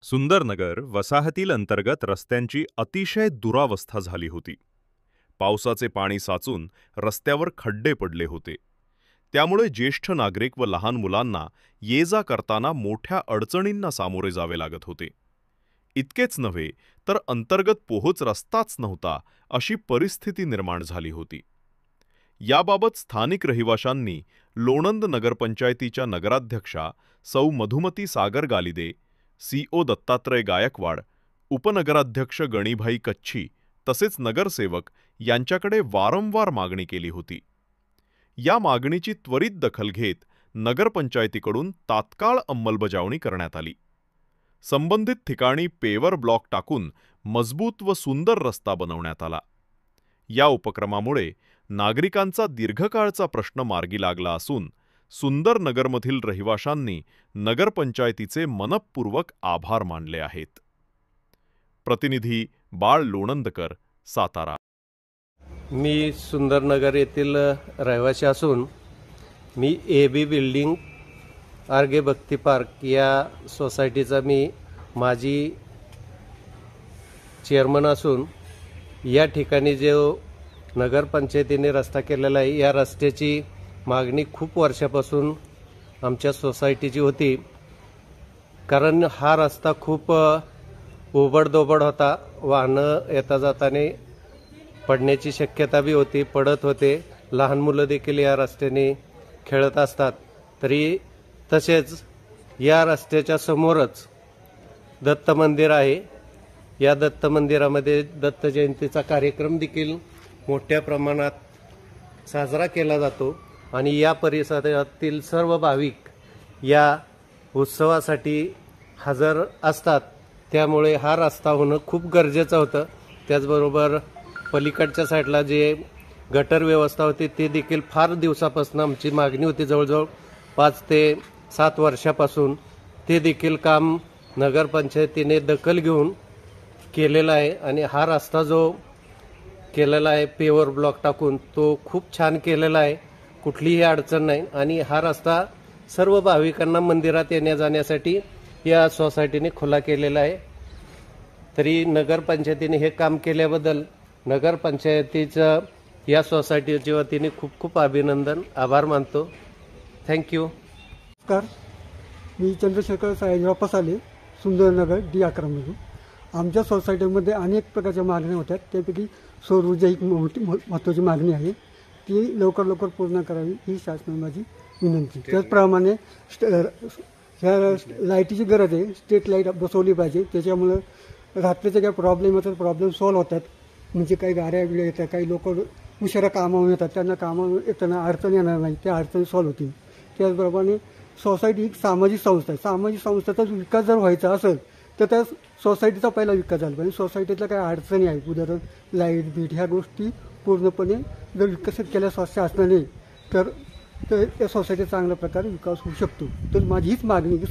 सुंदरनगर वसाहतील अंतर्गत रस्त्यांची अतिशय दुरावस्था झाली होती. पावसाचे पाणी साचून रस्त्यावर खड्डे पडले होते. त्यामुळे ज्येष्ठ नागरिक व लहान मुलांना ये-जा करताना मोठ्या अडचणींना सामोरे जावे लागत होते. इतकेच नव्हे तर अंतर्गत पोहोच रस्ताच नव्हता अशी परिस्थिती निर्माण झाली होती. याबाबत स्थानिक रहिवाशांनी लोणंद नगरपंचायतीच्या नगराध्यक्षा सौ मधुमती सागर गालिदे, CO दत्तात्रय गायकवाड, उपनगराध्यक्ष गणीभाई कच्छी तसेच नगरसेवक यांच्याकडे वारंवार मागणी केली होती. या मागणीची त्वरित दखल घेत नगरपंचायतीकडून तात्काळ अंमलबजावणी करण्यात आली. संबंधित ठिकाणी पेवर ब्लॉक टाकून मजबूत व सुंदर रस्ता बनवण्यात आला. या उपक्रमामुळे नागरिकांचा दीर्घकाळचा प्रश्न मार्गी लागला असून सुंदरनगरमधील रहिवाशांनी नगरपंचायतीचे मनःपूर्वक आभार मानले आहेत. प्रतिनिधी बाळ लोणंदकर, सातारा. मी सुंदरनगर येथील रहिवासी असून मी AB बिल्डिंग आर्गे भक्ती पार्क या सोसायटीचा मी माजी चेअरमन असून या ठिकाणी जो नगरपंचायतीने रस्ता केलेला आहे या रस्त्याची मागणी खूप वर्षापासून आमच्या सोसायटीची होती. कारण हा रस्ता खूप उबडदोबड होता. वाहनं येता जाताना पडण्याची शक्यता बी होती, पडत होते. लहान मुलं देखील या रस्त्याने खेळत असतात. तसेच या रस्त्याच्या समोरच दत्त मंदिर आहे. या दत्त मंदिरामध्ये दत्त जयंतीचा कार्यक्रम देखील मोठ्या प्रमाणात साजरा केला जातो आणि या परिसरातील सर्व भाविक या उत्सवासाठी हजर असतात. त्यामुळे हा रस्ता होणं खूप गरजेचं होतं. त्याचबरोबर पलीकडच्या साईडला जे गटर व्यवस्था होती ते देखील फार दिवसापासून आमची मागणी होती. जवळजवळ 5 ते 7 वर्षापासून ते देखील काम नगरपंचायतीने दखल घेऊन केलेला आहे आणि हा रस्ता जो केलेला आहे पेवर ब्लॉक टाकून तो खूप छान केलेला आहे. कुठलीही अडचण नाही आणि हा रस्ता सर्व भाविकांना मंदिरात येण्या जाण्यासाठी या सोसायटीने खुला केलेला आहे. तरी नगरपंचायतीने हे काम केल्याबद्दल नगरपंचायतीचं या सोसायटीच्या वतीने खूप खूप अभिनंदन, आभार मानतो. थँक्यू. नमस्कार, मी चंद्रशेखर साहेबराव पसाले, सुंदरनगर D11 मधून. आमच्या सोसायटीमध्ये अनेक प्रकारच्या मागण्या होत्या. त्यापैकी सौर ऊर्जा ही महत्त्वाची मागणी आहे. ती लवकर लवकर पूर्ण करावी ही शासनाची माझी विनंती. त्याचप्रमाणे ह्या लाईटीची गरज आहे. स्ट्रीट लाईट बसवली पाहिजे. त्याच्यामुळं रात्रीचे काही प्रॉब्लेम येतात, प्रॉब्लेम सॉल्व्ह होतात. म्हणजे काही गाड्या येतात, काही लोक उशिरा कामावून येतात, त्यांना कामावून येताना अडचण येणार नाही, त्या अडचणी सॉल्व्ह होतील. त्याचप्रमाणे सोसायटी ही सामाजिक संस्था आहे. सामाजिक संस्थेचा विकास जर व्हायचा असेल तर त्या सोसायटीचा पहिला विकास झाला पाहिजे. सोसायटीतल्या काही अडचणी आहेत, उदाहरण लाईट बीट, ह्या गोष्टी पूर्णपणे जर विकसित केल्या शासनाने तर त्या सोसायटीचा चांगल्या प्रकारे विकास होऊ शकतो. तर माझी हीच मागणी की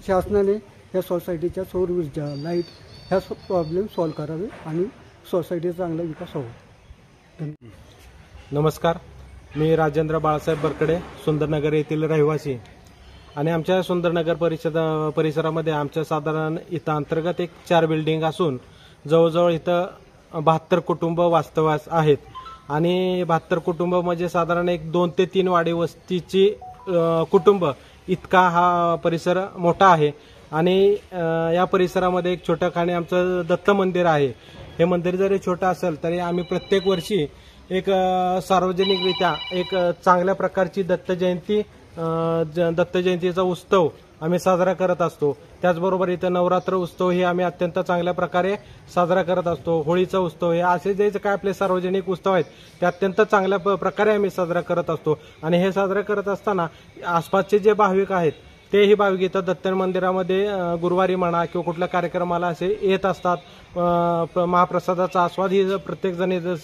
शासनाने या सोसायटीच्या सौर ऊर्जा, लाईट ह्या प्रॉब्लेम सॉल्व्ह करावे आणि सोसायटीचा चांगला विकास व्हावा. नमस्कार, मी राजेंद्र बाळासाहेब बरकडे, सुंदरनगर येथील रहिवासी. आणि आमच्या सुंदरनगर परिसरामध्ये आमच्या साधारण इथं अंतर्गत एक 4 बिल्डिंग असून जवळजवळ इथं 72 कुटुंब वास्तव्यास आहेत. आणि 72 कुटुंब म्हणजे साधारण एक 2 ते 3 वाडी वस्तीची कुटुंब इतका हा परिसर मोठा आहे. आणि या परिसरामध्ये एक छोटंखानी आमचं दत्त मंदिर आहे. हे मंदिर जरी छोटं असेल तरी आम्ही प्रत्येक वर्षी एक सार्वजनिकरित्या एक चांगल्या प्रकारची दत्त जयंतीचा उत्सव आम्ही साजरा करत असतो. त्याचबरोबर इथं नवरात्र उत्सव हे आम्ही अत्यंत चांगल्या प्रकारे साजरा करत असतो. होळीचा उत्सव हे असे जे काय आपले सार्वजनिक उत्सव आहेत ते अत्यंत चांगल्या प्रकारे आम्ही साजरा करत असतो. आणि हे साजरा करत असताना आसपासचे जे भाविक आहेत तेही भाविक इथं दत्त मंदिरामध्ये गुरुवारी म्हणा किंवा कुठल्या कार्यक्रमाला असे येत असतात. महाप्रसादाचा आस्वाद ही प्रत्येक जण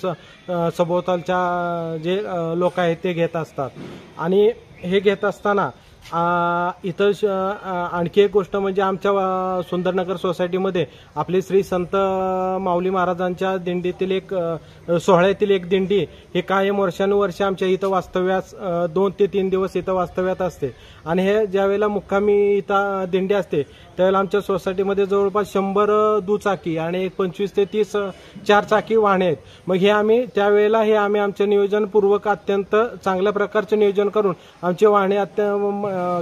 सभोवतालच्या जे लोक आहेत ते घेत असतात. आणि हे घेत असताना इथं आणखी एक गोष्ट म्हणजे आमच्या सुंदरनगर सोसायटीमध्ये आपले श्री संत माऊली महाराजांच्या दिंडीतील एक सोहळ्यातील एक दिंडी हे कायम वर्षानुवर्ष आमच्या इथं वास्तव्यास 2 ते 3 दिवस इथं वास्तव्यात असते. आणि हे ज्यावेळेला मुक्कामी इथं दिंडी असते त्यावेळेला आमच्या सोसायटीमध्ये जवळपास 100 दुचाकी आणि 25 ते 30 4-चाकी वाहने आहेत. मग हे आम्ही त्यावेळेला आमच्या नियोजनपूर्वक अत्यंत चांगल्या प्रकारचे नियोजन करून आमची वाहने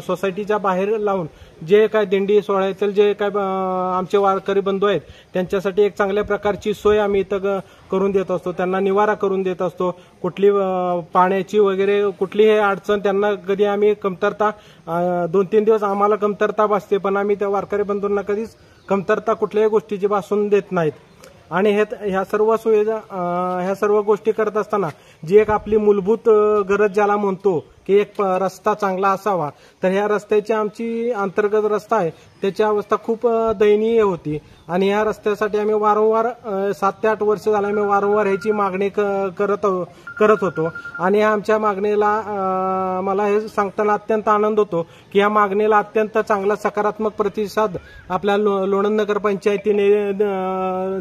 सोसायटीच्या बाहेर लावून जे काय दिंडी सोहळ्यातील जे काय आमचे वारकरी बंधू आहेत त्यांच्यासाठी एक चांगल्या प्रकारची सोय आम्ही इथं करून देत असतो. त्यांना निवारा करून देत असतो. कुठली पाण्याची वगैरे कुठलीही अडचण त्यांना कधी आम्ही कमतरता 2-3 दिवस आम्हाला कमतरता भासते, पण आम्ही त्या वारकरी बंधूंना कधीच कमतरता कुठल्याही गोष्टीची भासून देत नाहीत. आणि ह्या सर्व सुविधा ह्या सर्व गोष्टी करत असताना जी एक आपली मूलभूत गरज ज्याला म्हणतो की एक रस्ता चांगला असावा, तर ह्या रस्त्याची आमची अंतर्गत रस्ता आहे त्याची अवस्था खूप दयनीय होती. आणि ह्या रस्त्यासाठी आम्ही वारंवार 7 ते 8 वर्ष झालं आम्ही वारंवार ह्याची मागणी करत होतो. आणि आमच्या मागणीला मला हे सांगताना अत्यंत आनंद होतो की या मागणीला अत्यंत चांगला सकारात्मक प्रतिसाद आपल्या लोणंद नगरपंचायतीने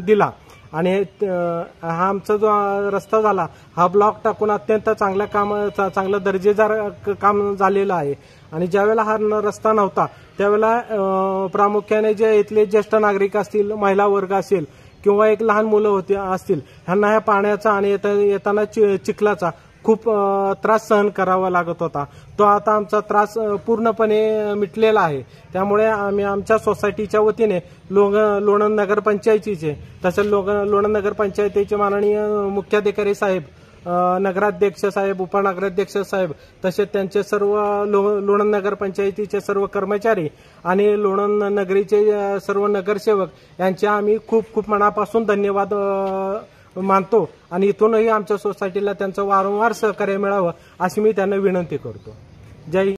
दिला. आणि हा आमचा जो रस्ता झाला हा ब्लॉक टाकून अत्यंत चांगलं दर्जेदार काम झालेलं आहे. आणि ज्यावेळेला हा रस्ता नव्हता त्यावेळेला प्रामुख्याने जे इथले ज्येष्ठ नागरिक असतील, महिला वर्ग असेल किंवा एक लहान मुलं असतील, ह्यांना ह्या पाण्याचा आणि येताना चिखलाचा खूप त्रास सहन करावा लागत होता. तो आता आमचा त्रास पूर्णपणे मिटलेला आहे. त्यामुळे आम्ही आमच्या सोसायटीच्या वतीने लोणंद नगरपंचायतीचे तसेच लोणंद नगरपंचायतीचे माननीय मुख्याधिकारी साहेब, नगराध्यक्ष साहेब, उपनगराध्यक्ष साहेब तसेच त्यांचे सर्व लोणंद नगरपंचायतीचे सर्व कर्मचारी आणि लोणंद नगरीचे सर्व नगरसेवक यांचे आम्ही खूप खूप मनापासून धन्यवाद मानतो. आणि इथूनही आमच्या सोसायटीला त्यांचं वारंवार सहकार्य मिळावं अशी मी त्यांना विनंती करतो. जय